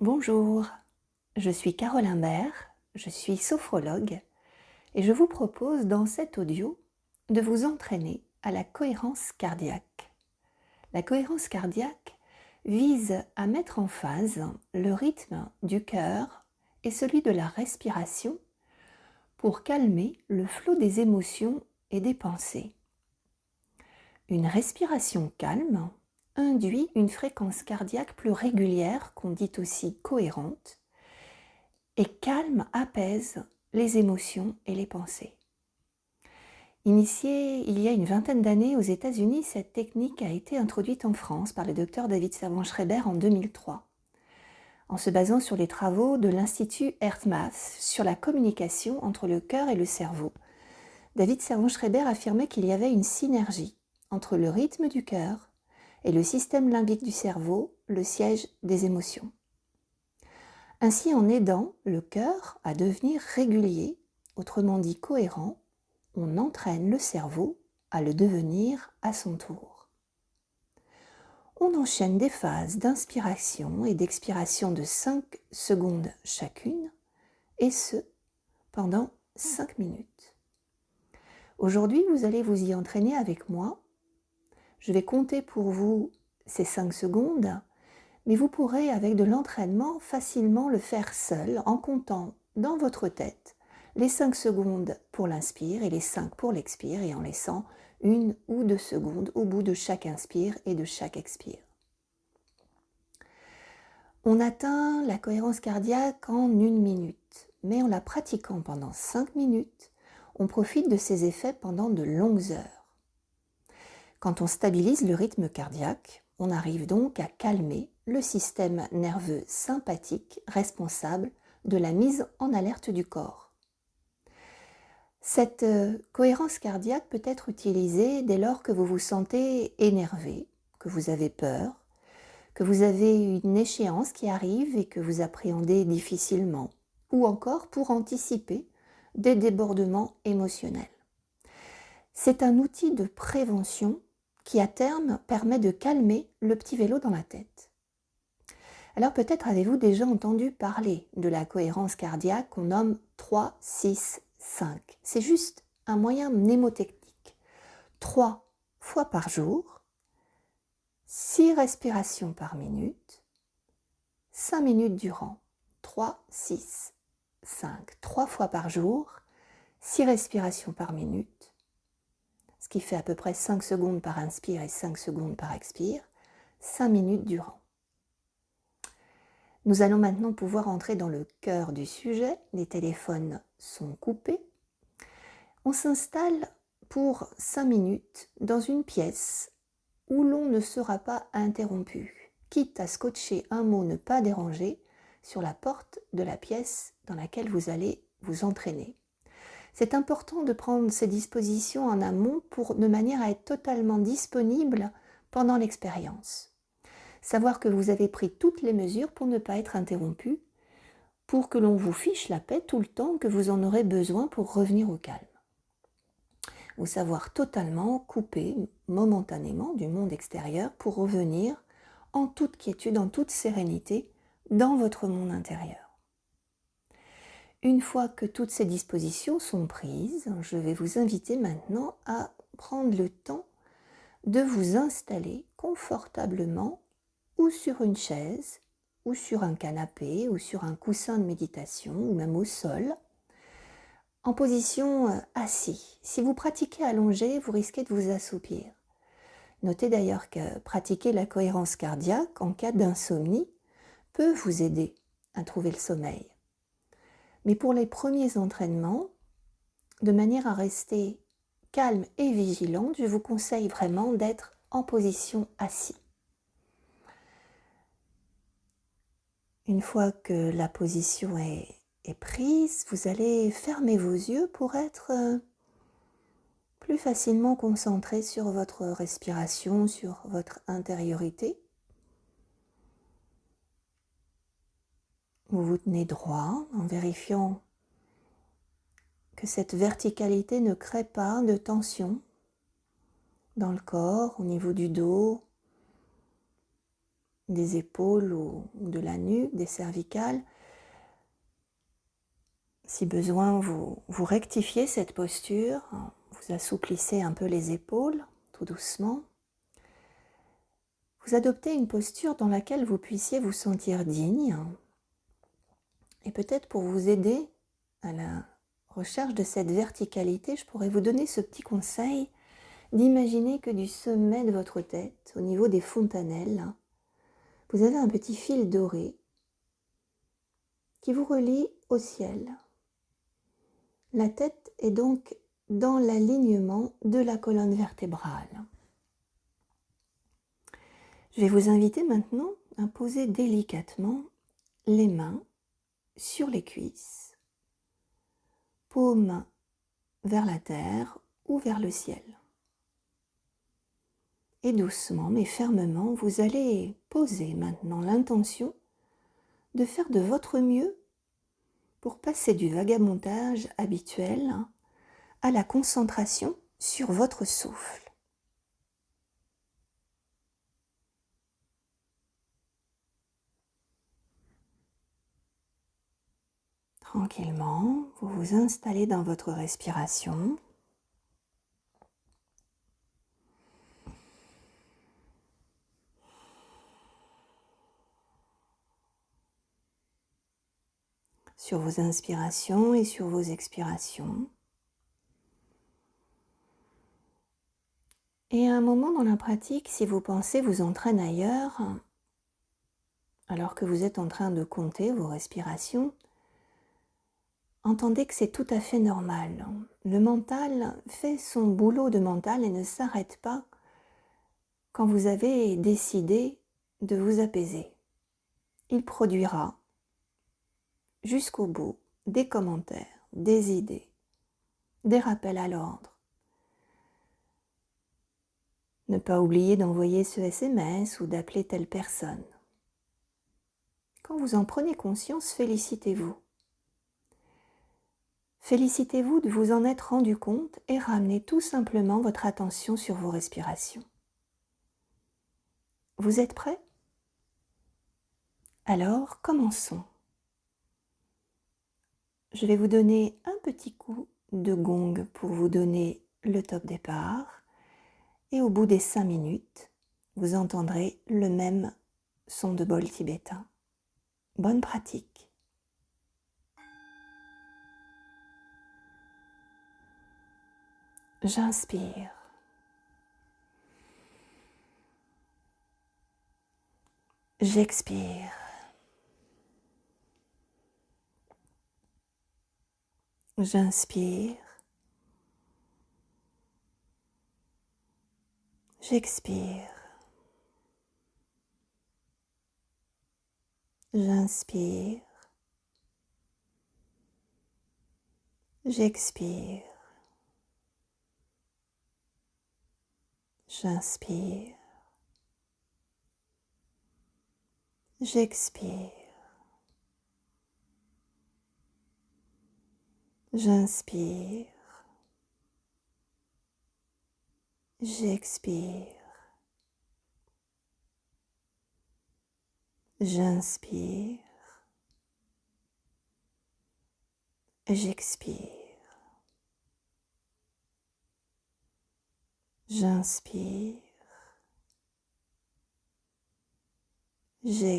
Bonjour, je suis Carole Imbert, je suis sophrologue et je vous propose dans cet audio de vous entraîner à la cohérence cardiaque. La cohérence cardiaque vise à mettre en phase le rythme du cœur et celui de la respiration pour calmer le flot des émotions et des pensées. Une respiration calme induit une fréquence cardiaque plus régulière, qu'on dit aussi cohérente, et calme, apaise les émotions et les pensées. Initiée il y a une vingtaine d'années aux États-Unis, cette technique a été introduite en France par le docteur David Servan-Schreiber en 2003, en se basant sur les travaux de l'Institut HeartMath sur la communication entre le cœur et le cerveau. David Servan-Schreiber affirmait qu'il y avait une synergie entre le rythme du cœur et le système limbique du cerveau, le siège des émotions. Ainsi, en aidant le cœur à devenir régulier, autrement dit cohérent, on entraîne le cerveau à le devenir à son tour. On enchaîne des phases d'inspiration et d'expiration de 5 secondes chacune, et ce, pendant 5 minutes. Aujourd'hui, vous allez vous y entraîner avec moi. Je vais compter pour vous ces 5 secondes, mais vous pourrez, avec de l'entraînement, facilement le faire seul en comptant dans votre tête les 5 secondes pour l'inspire et les 5 pour l'expire et en laissant 1 ou 2 secondes au bout de chaque inspire et de chaque expire. On atteint la cohérence cardiaque en 1 minute, mais en la pratiquant pendant 5 minutes, on profite de ses effets pendant de longues heures. Quand on stabilise le rythme cardiaque, on arrive donc à calmer le système nerveux sympathique responsable de la mise en alerte du corps. Cette cohérence cardiaque peut être utilisée dès lors que vous vous sentez énervé, que vous avez peur, que vous avez une échéance qui arrive et que vous appréhendez difficilement, ou encore pour anticiper des débordements émotionnels. C'est un outil de prévention qui à terme permet de calmer le petit vélo dans la tête. Alors peut-être avez-vous déjà entendu parler de la cohérence cardiaque qu'on nomme 3-6-5. C'est juste un moyen mnémotechnique. 3 fois par jour, 6 respirations par minute, 5 minutes durant. 3, 6, 5. 3 fois par jour, 6 respirations par minute, ce qui fait à peu près 5 secondes par inspire et 5 secondes par expire, 5 minutes durant. Nous allons maintenant pouvoir entrer dans le cœur du sujet. Les téléphones sont coupés. On s'installe pour 5 minutes dans une pièce où l'on ne sera pas interrompu, quitte à scotcher un mot «ne pas déranger» sur la porte de la pièce dans laquelle vous allez vous entraîner. C'est important de prendre ces dispositions en amont de manière à être totalement disponible pendant l'expérience. Savoir que vous avez pris toutes les mesures pour ne pas être interrompu, pour que l'on vous fiche la paix tout le temps que vous en aurez besoin pour revenir au calme. Vous savoir totalement couper momentanément du monde extérieur pour revenir en toute quiétude, en toute sérénité dans votre monde intérieur. Une fois que toutes ces dispositions sont prises, je vais vous inviter maintenant à prendre le temps de vous installer confortablement ou sur une chaise, ou sur un canapé, ou sur un coussin de méditation, ou même au sol, en position assis. Si vous pratiquez allongé, vous risquez de vous assoupir. Notez d'ailleurs que pratiquer la cohérence cardiaque en cas d'insomnie peut vous aider à trouver le sommeil. Mais pour les premiers entraînements, de manière à rester calme et vigilante, je vous conseille vraiment d'être en position assis. Une fois que la position est prise, vous allez fermer vos yeux pour être plus facilement concentré sur votre respiration, sur votre intériorité. Vous vous tenez droit en vérifiant que cette verticalité ne crée pas de tension dans le corps, au niveau du dos, des épaules ou de la nuque, des cervicales. Si besoin, vous rectifiez cette posture, vous assouplissez un peu les épaules, tout doucement. Vous adoptez une posture dans laquelle vous puissiez vous sentir digne. Et peut-être pour vous aider à la recherche de cette verticalité, je pourrais vous donner ce petit conseil d'imaginer que du sommet de votre tête, au niveau des fontanelles, vous avez un petit fil doré qui vous relie au ciel. La tête est donc dans l'alignement de la colonne vertébrale. Je vais vous inviter maintenant à poser délicatement les mains sur les cuisses, paumes vers la terre ou vers le ciel. Et doucement mais fermement, vous allez poser maintenant l'intention de faire de votre mieux pour passer du vagabondage habituel à la concentration sur votre souffle. Tranquillement, vous vous installez dans votre respiration. Sur vos inspirations et sur vos expirations. Et à un moment dans la pratique, si vos pensées vous entraînent ailleurs, alors que vous êtes en train de compter vos respirations, entendez que c'est tout à fait normal. Le mental fait son boulot de mental et ne s'arrête pas quand vous avez décidé de vous apaiser. Il produira jusqu'au bout des commentaires, des idées, des rappels à l'ordre. Ne pas oublier d'envoyer ce SMS ou d'appeler telle personne. Quand vous en prenez conscience, félicitez-vous. Félicitez-vous de vous en être rendu compte et ramenez tout simplement votre attention sur vos respirations. Vous êtes prêts ? Alors, commençons. Je vais vous donner un petit coup de gong pour vous donner le top départ. Et au bout des 5 minutes, vous entendrez le même son de bol tibétain. Bonne pratique. J'inspire. J'expire. J'inspire. J'expire. J'inspire. J'expire. J'inspire. J'expire. J'inspire. J'expire. J'inspire. J'expire. J'inspire.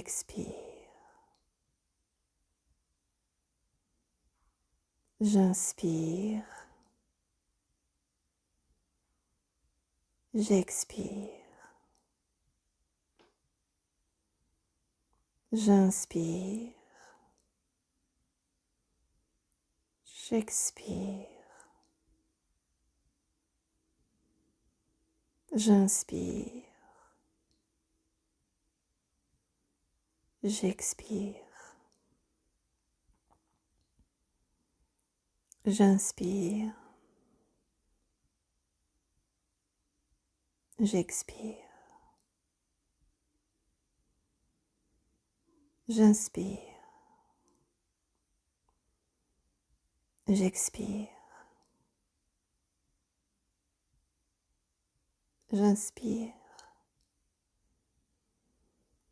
J'expire. J'inspire. J'expire. J'inspire. J'expire. J'inspire. J'expire. J'inspire. J'expire. J'inspire. J'expire. J'inspire.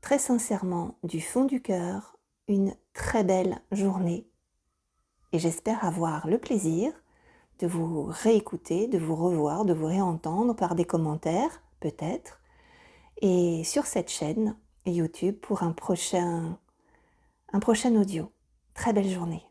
très sincèrement du fond du cœur une très belle journée et j'espère avoir le plaisir de vous réécouter, de vous revoir, de vous réentendre par des commentaires peut-être et sur cette chaîne YouTube pour un prochain audio. Très belle journée.